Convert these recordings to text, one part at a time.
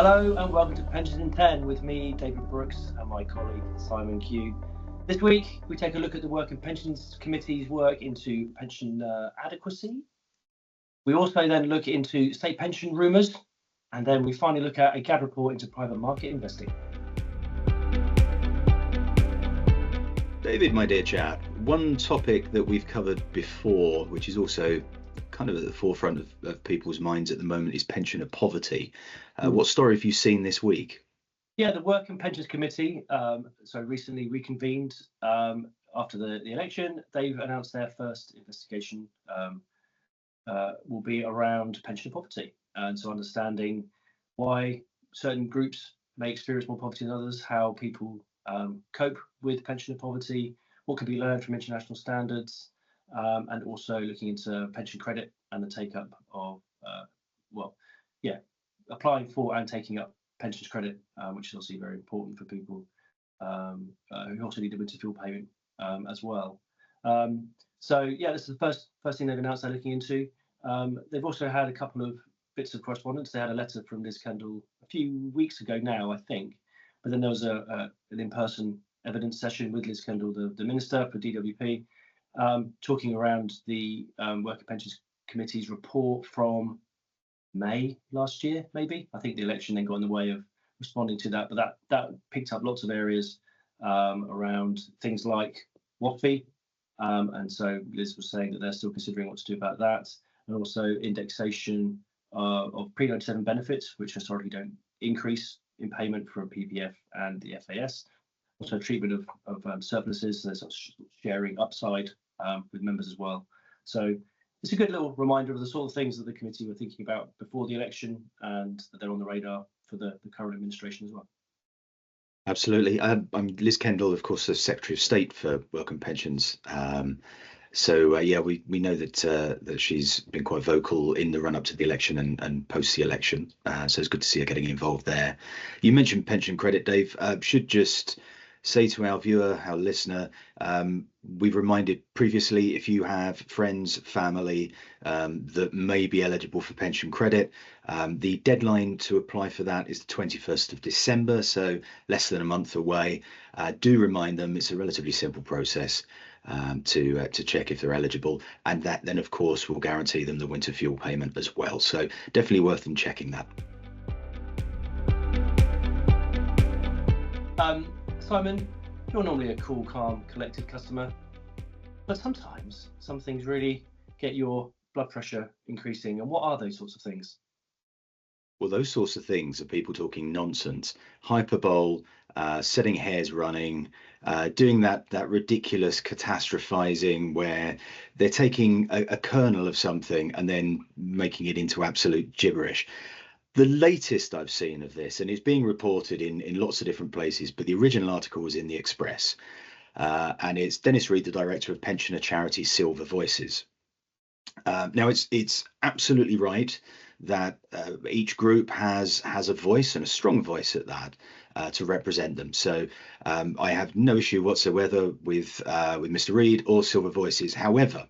Hello and welcome to Pensions in 10 with me, David Brooks, and my colleague, Simon Kew. This week, we take a look at the Work and Pensions Committee's work into pension adequacy. We also then look into state pension rumours, and then we finally look at a GAD report into private market investing. David, my dear chap, one topic that we've covered before, which is also kind of at the forefront of people's minds at the moment, is pensioner poverty. What story have you seen this week? Yeah, the Work and Pensions Committee recently reconvened after the election. They've announced their first investigation will be around pensioner poverty, and so understanding why certain groups may experience more poverty than others, how people cope with pensioner poverty, what can be learned from international standards, and also looking into pension credit and the take-up of, applying for and taking up pensions credit, which is obviously very important for people who also need a winter fuel payment as well. This is the first thing they've announced they're looking into. They've also had a couple of bits of correspondence. They had a letter from Liz Kendall a few weeks ago now, I think, but then there was an in-person evidence session with Liz Kendall, the Minister for DWP, talking around the Work and Pensions Committee's report from May last year, maybe. I think the election then got in the way of responding to that, but that picked up lots of areas around things like WPC, and so Liz was saying that they're still considering what to do about that, and also indexation of pre-97 benefits, which historically don't increase in payment from PPF and the FAS. Also treatment of surpluses, so there's sharing upside with members as well. So it's a good little reminder of the sort of things that the committee were thinking about before the election, and that they're on the radar for the current administration as well. Absolutely. I'm Liz Kendall, of course, the Secretary of State for Work and Pensions. We know that she's been quite vocal in the run-up to the election and post the election. So it's good to see her getting involved there. You mentioned pension credit, Dave. Should just say to our viewer, our listener, we've reminded previously, if you have friends, family that may be eligible for pension credit, the deadline to apply for that is the 21st of December, so less than a month away. Do remind them it's a relatively simple process to check if they're eligible, and that then of course will guarantee them the winter fuel payment as well. So definitely worth them checking that. Simon, you're normally a cool, calm, collected customer, but sometimes some things really get your blood pressure increasing. And what are those sorts of things? Well, those sorts of things are people talking nonsense, hyperbole, setting hairs running, doing that ridiculous catastrophizing where they're taking a kernel of something and then making it into absolute gibberish. The latest I've seen of this, and it's being reported in lots of different places, but the original article was in the Express, and it's Dennis Reed, the director of pensioner charity Silver Voices. Now, it's absolutely right that each group has a voice, and a strong voice at that, to represent them. So I have no issue whatsoever with Mr. Reed or Silver Voices. However,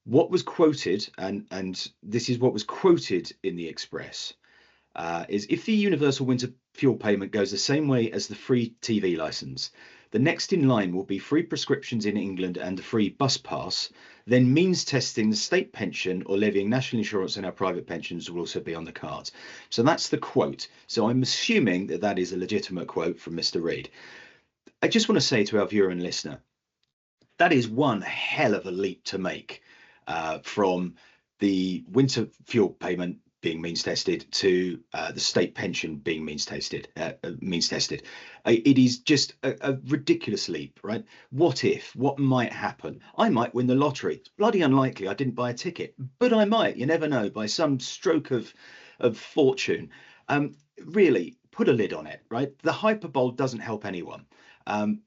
what was quoted, and this is what was quoted in the Express, is if the universal winter fuel payment goes the same way as the free TV license, the next in line will be free prescriptions in England and a free bus pass, then means testing the state pension or levying national insurance on our private pensions will also be on the cards. So that's the quote. So I'm assuming that that is a legitimate quote from Mr. Reed. I just want to say to our viewer and listener, that is one hell of a leap to make from the winter fuel payment being means tested to the state pension being means tested. It is just a ridiculous leap, right? What might happen? I might win the lottery. It's bloody unlikely. I didn't buy a ticket, but I might. You never know, by some stroke of fortune. Really, put a lid on it, right? The hyperbole doesn't help anyone.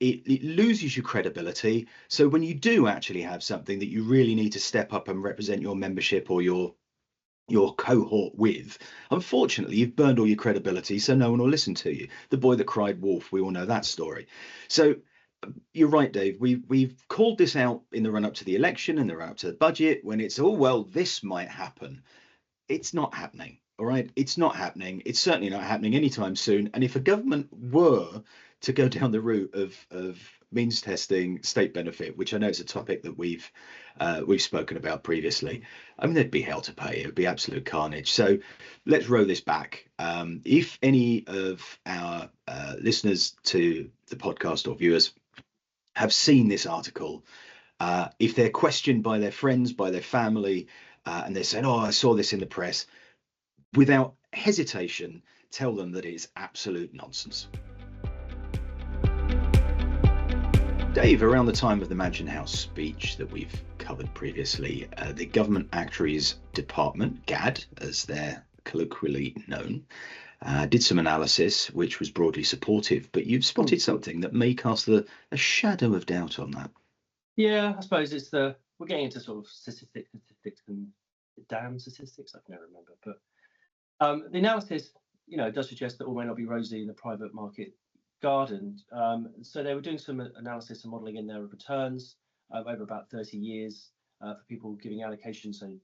It loses your credibility. So when you do actually have something that you really need to step up and represent your membership or your cohort with, unfortunately, you've burned all your credibility, so no one will listen to you. The boy that cried wolf, we all know that story. So you're right, Dave. We've called this out in the run up to the election and the run up to the budget when it's, oh, well, this might happen. It's not happening. All right, it's not happening. It's certainly not happening anytime soon. And if a government were to go down the route of means testing state benefit, which I know is a topic that we've spoken about previously, I mean, there'd be hell to pay. It would be absolute carnage. So let's row this back. If any of our listeners to the podcast or viewers have seen this article, if they're questioned by their friends, by their family, and they're saying, "Oh, I saw this in the press," without hesitation, tell them that it's absolute nonsense. Dave, around the time of the Mansion House speech that we've covered previously, the Government Actuaries Department, GAD, as they're colloquially known, did some analysis which was broadly supportive, but you've spotted something that may cast a shadow of doubt on that. Yeah, I suppose we're getting into sort of statistics and damn statistics. I can never remember, but the analysis, does suggest that all may not be rosy in the private market garden. So they were doing some analysis and modelling in their returns over about 30 years for people giving allocations, so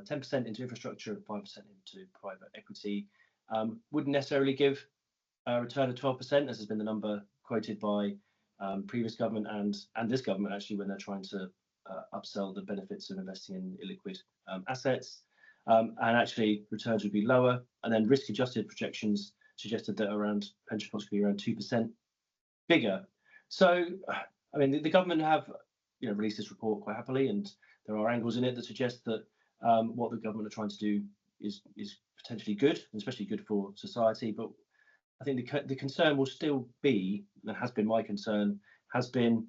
10% into infrastructure and 5% into private equity. Wouldn't necessarily give a return of 12%, as has been the number quoted by previous government and this government, actually, when they're trying to upsell the benefits of investing in illiquid assets. And actually returns would be lower, and then risk adjusted projections suggested that pension costs could be around 2% bigger. So I mean, the government have released this report quite happily, and there are angles in it that suggest that what the government are trying to do is potentially good, and especially good for society. But I think the concern will still be, and has been my concern, has been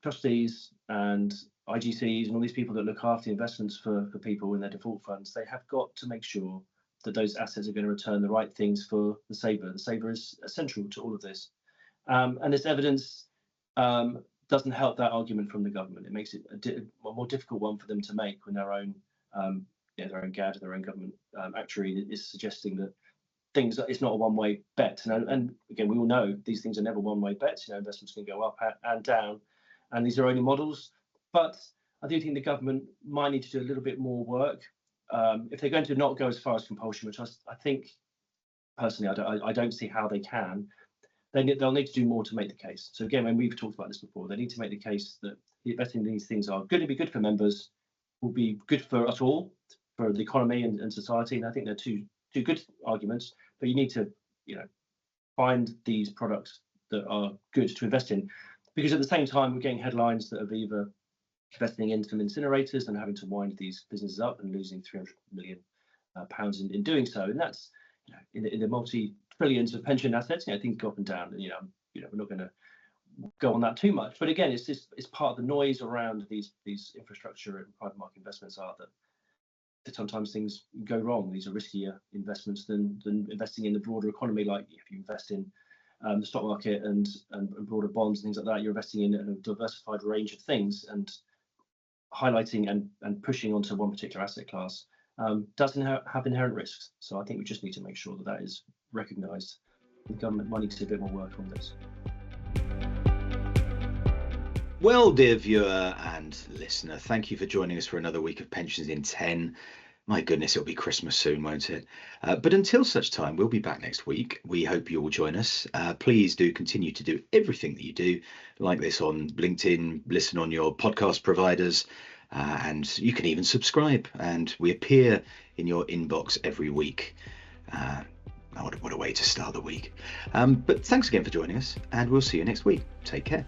trustees and IGCs and all these people that look after the investments for people in their default funds. They have got to make sure that those assets are going to return the right things for the saver. The saver is essential to all of this, and this evidence doesn't help that argument from the government. It makes it a more difficult one for them to make when their own GAD, their own government actuary, is suggesting that it's not a one-way bet. And again, we all know these things are never one-way bets. Investments can go up and down, and these are only models. But I do think the government might need to do a little bit more work if they're going to not go as far as compulsion, which I think personally I don't see how they can. They'll need to do more to make the case. So again, when we've talked about this before, they need to make the case that investing in these things are going to be good for members, will be good for us all, for the economy and society. And I think they're two good arguments. But you need to find these products that are good to invest in, because at the same time we're getting headlines that are either investing in some incinerators and having to wind these businesses up and losing 300 million pounds in doing so. And that's in the multi-trillions of pension assets. Things go up and down, and we're not going to go on that too much. But again, it's part of the noise around these infrastructure and private market investments are that sometimes things go wrong. These are riskier investments than investing in the broader economy. Like if you invest in the stock market and broader bonds and things like that, you're investing in a diversified range of things, and highlighting and pushing onto one particular asset class doesn't have inherent risks. So I think we just need to make sure that is recognised. The government might need to do a bit more work on this. Well, dear viewer and listener, thank you for joining us for another week of Pensions in 10. My goodness, it'll be Christmas soon, won't it? But until such time, we'll be back next week. We hope you will join us. Please do continue to do everything that you do, like this on LinkedIn, listen on your podcast providers, and you can even subscribe. And we appear in your inbox every week. What a way to start the week. But thanks again for joining us, and we'll see you next week. Take care.